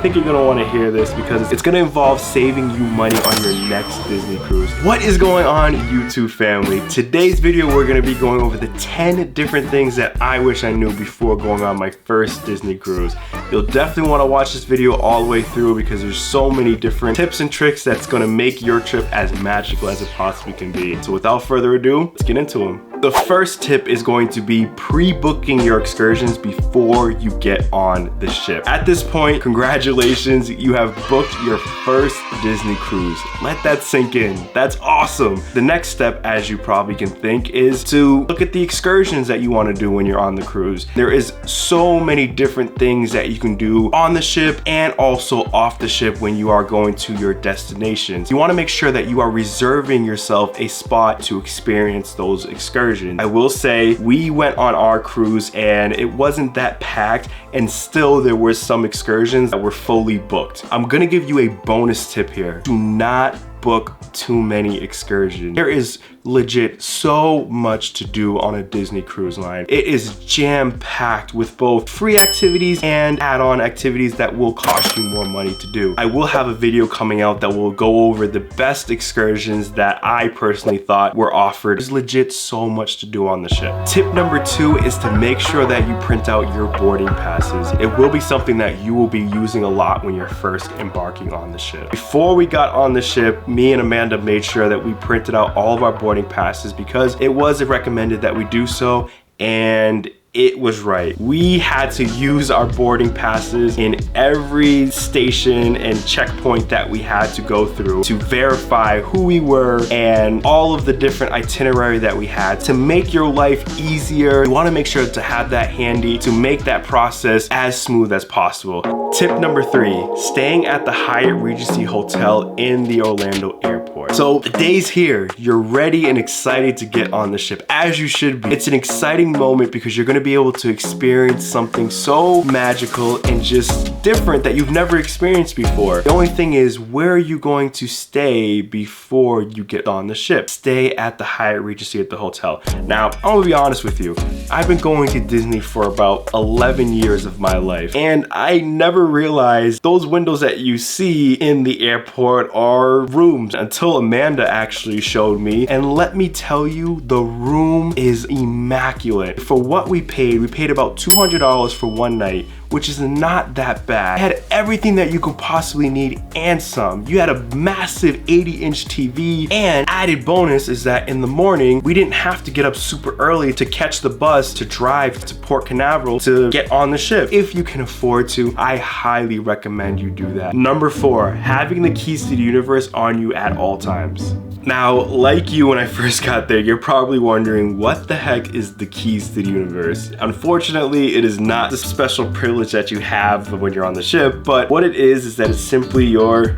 think you're gonna wanna hear this because it's gonna involve saving you money on your next Disney cruise. What is going on, YouTube family? Today's video, we're gonna be going over the 10 different things that I wish I knew before going on my first Disney cruise. You'll definitely wanna watch this video all the way through because there's so many different tips and tricks that's gonna make your trip as magical as it possibly can be. So without further ado, let's get into them. The first tip is going to be pre-booking your excursions before you get on the ship. At this point, congratulations, you have booked your first Disney cruise. Let that sink in. That's awesome. The next step, as you probably can think, is to look at the excursions that you want to do when you're on the cruise. There is so many different things that you can do on the ship and also off the ship when you are going to your destinations. You want to make sure that you are reserving yourself a spot to experience those excursions. I will say we went on our cruise and it wasn't that packed, and still there were some excursions that were fully booked. I'm gonna give you a bonus tip here. Do not book too many excursions. There is legit so much to do on a Disney cruise line. It is jam-packed with both free activities and add-on activities that will cost you more money to do. I will have a video coming out that will go over the best excursions that I personally thought were offered. There's legit so much to do on the ship. Tip number 2 is to make sure that you print out your boarding passes. It will be something that you will be using a lot when you're first embarking on the ship. Before we got on the ship, me and Amanda made sure that we printed out all of our boarding passes because it was recommended that we do so, and it was right. We had to use our boarding passes in every station and checkpoint that we had to go through to verify who we were and all of the different itinerary that we had to make your life easier. You want to make sure to have that handy to make that process as smooth as possible. Tip number 3, staying at the Hyatt Regency Hotel in the Orlando airport. So the day's here, you're ready and excited to get on the ship, as you should be. It's an exciting moment because you're gonna be able to experience something so magical and just different that you've never experienced before. The only thing is, where are you going to stay before you get on the ship? Stay at the Hyatt Regency at the hotel. Now, I'm gonna be honest with you. I've been going to Disney for about 11 years of my life, and I never realized those windows that you see in the airport are rooms until Amanda actually showed me. And let me tell you, the room is immaculate. For what we paid about $200 for one night, which is not that bad. It had everything that you could possibly need and some. You had a massive 80-inch TV, and added bonus is that in the morning, we didn't have to get up super early to catch the bus to drive to Port Canaveral to get on the ship. If you can afford to, I highly recommend you do that. Number 4, having the keys to the universe on you at all times. Now, like you when I first got there, you're probably wondering, what the heck is the keys to the universe? Unfortunately, it is not the special privilege that you have when you're on the ship, but what it is that it's simply your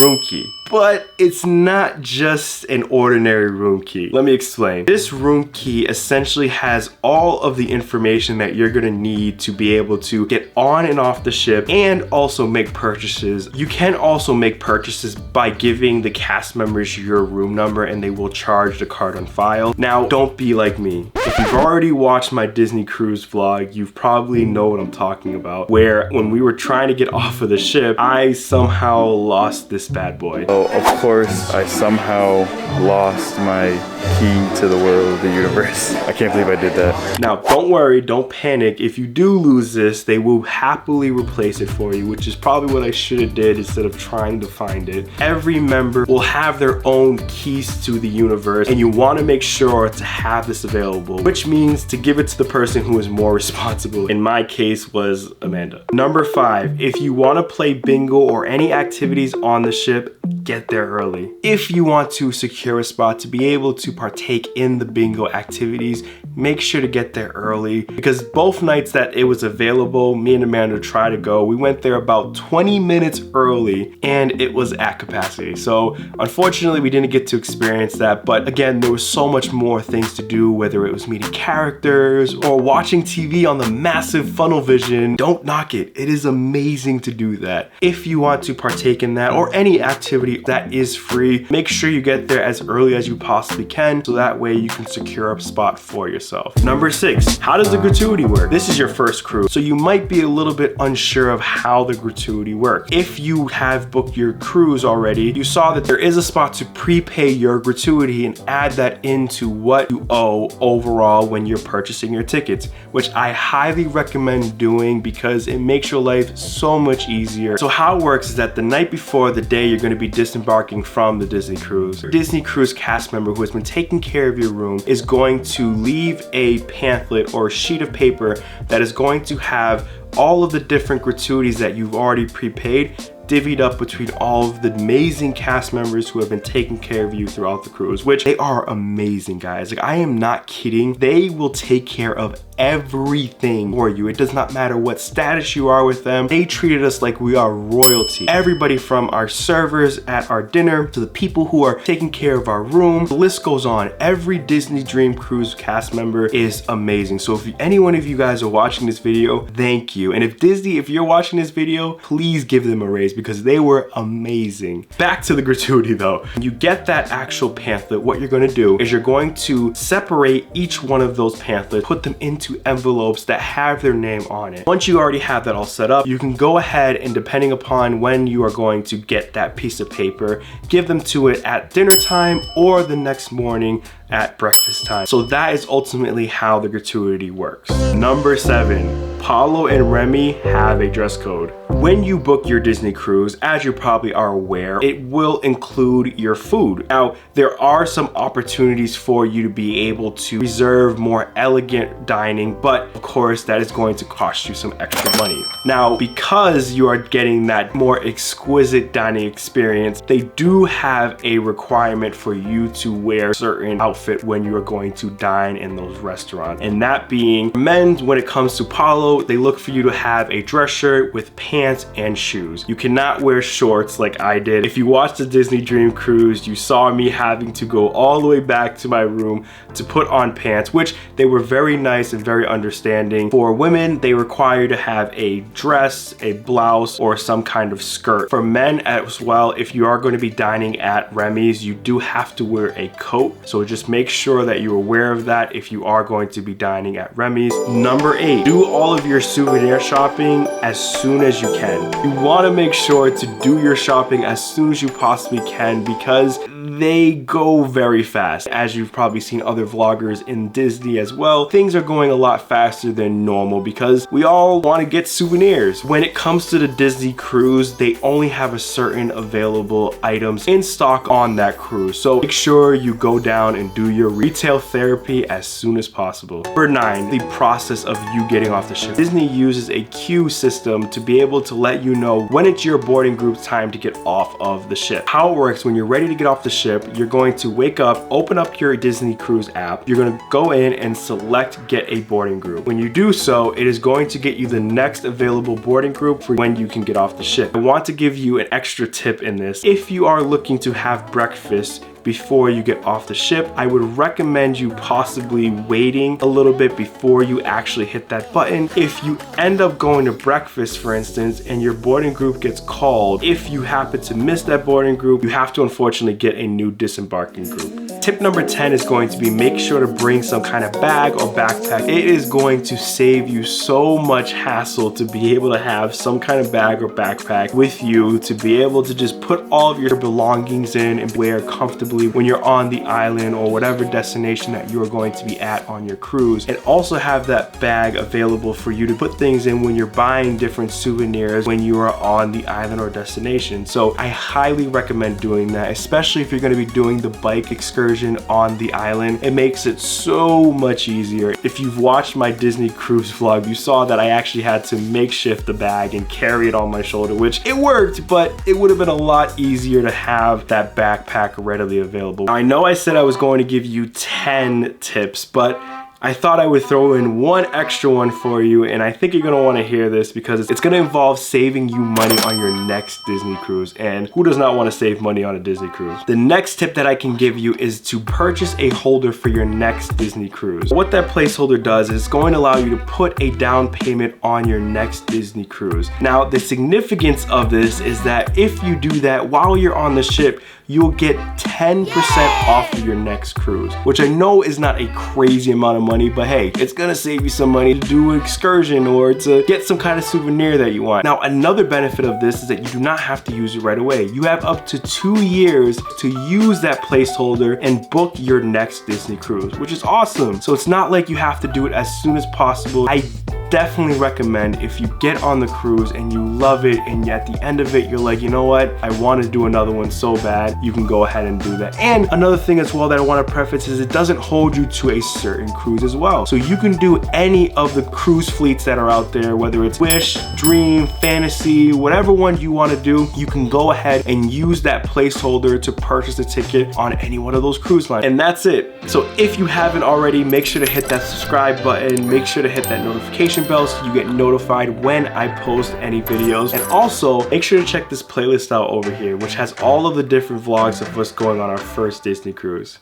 room key. But it's not just an ordinary room key. Let me explain. This room key essentially has all of the information that you're gonna need to be able to get on and off the ship and also make purchases. You can also make purchases by giving the cast members your room number and they will charge the card on file. Now, don't be like me. If you've already watched my Disney cruise vlog, you probably know what I'm talking about, where when we were trying to get off of the ship, I somehow lost this bad boy. Of course, I somehow lost my key to the world of the universe. I can't believe I did that. Now, don't worry, don't panic. If you do lose this, they will happily replace it for you, which is probably what I should have did instead of trying to find it. Every member will have their own keys to the universe, and you want to make sure to have this available, which means to give it to the person who is more responsible. In my case was Amanda. Number 5, if you want to play bingo or any activities on the ship, get there early. If you want to secure a spot to be able to partake in the bingo activities, make sure to get there early, because both nights that it was available, me and Amanda tried to go. We went there about 20 minutes early and it was at capacity. So unfortunately we didn't get to experience that, but again, there was so much more things to do, whether it was meeting characters or watching TV on the massive funnel vision. Don't knock it. It is amazing to do that. If you want to partake in that or any activity that is free, make sure you get there as early as you possibly can so that way you can secure a spot for yourself. yourself. Number 6, how does the gratuity work? This is your first cruise, so you might be a little bit unsure of how the gratuity works. If you have booked your cruise already, you saw that there is a spot to prepay your gratuity and add that into what you owe overall when you're purchasing your tickets, which I highly recommend doing because it makes your life so much easier. So how it works is that the night before the day you're going to be disembarking from the Disney cruise, your Disney cruise cast member who has been taking care of your room is going to leave a pamphlet or a sheet of paper that is going to have all of the different gratuities that you've already prepaid divvied up between all of the amazing cast members who have been taking care of you throughout the cruise, which they are amazing, guys. Like, I am not kidding. They will take care of everything for you. It does not matter what status you are with them. They treated us like we are royalty. Everybody from our servers at our dinner to the people who are taking care of our room, the list goes on. Every Disney Dream Cruise cast member is amazing. So if any one of you guys are watching this video, thank you. And if Disney, if you're watching this video, please give them a raise because they were amazing. Back to the gratuity though. When you get that actual pamphlet, what you're gonna do is you're going to separate each one of those pamphlets, put them into envelopes that have their name on it. Once you already have that all set up, you can go ahead and, depending upon when you are going to get that piece of paper, give them to it at dinner time or the next morning at breakfast time. So that is ultimately how the gratuity works. Number 7, Palo and Remy have a dress code. When you book your Disney cruise, as you probably are aware, it will include your food. Now, there are some opportunities for you to be able to reserve more elegant dining, but of course that is going to cost you some extra money. Now, because you are getting that more exquisite dining experience, they do have a requirement for you to wear certain outfit when you are going to dine in those restaurants. And that being, men, when it comes to Palo, they look for you to have a dress shirt with pants and shoes. You cannot wear shorts like I did. If you watched the Disney Dream Cruise, you saw me having to go all the way back to my room to put on pants, which they were very nice and very understanding. For women, they require you to have a dress, a blouse, or some kind of skirt. For men as well, if you are going to be dining at Remy's, you do have to wear a coat. So just make sure that you're aware of that if you are going to be dining at Remy's. Number 8, do all of your souvenir shopping as soon as you can. You want to make sure to do your shopping as soon as you possibly can because they go very fast. As you've probably seen other vloggers in Disney as well, things are going a lot faster than normal because we all want to get souvenirs. When it comes to the Disney cruise, they only have a certain available items in stock on that cruise. So make sure you go down and do your retail therapy as soon as possible. Number 9, the process of you getting off the ship. Disney uses a queue system to be able to let you know when it's your boarding group's time to get off of the ship. How it works, when you're ready to get off the ship, you're going to wake up, open up your Disney Cruise app, you're going to go in and select get a boarding group. When you do so, it is going to get you the next available boarding group for when you can get off the ship. I want to give you an extra tip in this. If you are looking to have breakfast before you get off the ship, I would recommend you possibly waiting a little bit before you actually hit that button. If you end up going to breakfast, for instance, and your boarding group gets called, if you happen to miss that boarding group, you have to unfortunately get a new disembarking group. Tip number 10 is going to be make sure to bring some kind of bag or backpack. It is going to save you so much hassle to be able to have some kind of bag or backpack with you to be able to just put all of your belongings in and wear comfortably when you're on the island or whatever destination that you are going to be at on your cruise, and also have that bag available for you to put things in when you're buying different souvenirs when you are on the island or destination. So I highly recommend doing that, especially if you're going to be doing the bike excursion on the island. It makes it so much easier. If you've watched my Disney cruise vlog, you saw that I actually had to makeshift the bag and carry it on my shoulder, which it worked, but it would have been a lot easier to have that backpack readily available. Now, I know I said I was going to give you 10 tips, but I thought I would throw in one extra one for you, and I think you're gonna wanna hear this because it's gonna involve saving you money on your next Disney cruise, and who does not wanna save money on a Disney cruise? The next tip that I can give you is to purchase a holder for your next Disney cruise. What that placeholder does is it's going to allow you to put a down payment on your next Disney cruise. Now, the significance of this is that if you do that while you're on the ship, you'll get 10% off of your next cruise, which I know is not a crazy amount of money, but hey, it's gonna save you some money to do an excursion or to get some kind of souvenir that you want. Now, another benefit of this is that you do not have to use it right away. You have up to 2 years to use that placeholder and book your next Disney cruise, which is awesome. So it's not like you have to do it as soon as possible. I definitely recommend, if you get on the cruise and you love it and at the end of it you're like, you know what, I want to do another one so bad, you can go ahead and do that. And another thing as well that I want to preface is it doesn't hold you to a certain cruise as well. So you can do any of the cruise fleets that are out there, whether it's Wish, Dream, Fantasy, whatever one you want to do, you can go ahead and use that placeholder to purchase a ticket on any one of those cruise lines. And that's it. So if you haven't already, make sure to hit that subscribe button, make sure to hit that notification bell so you get notified when I post any videos. And also make sure to check this playlist out over here, which has all of the different vlogs of us going on our first Disney cruise.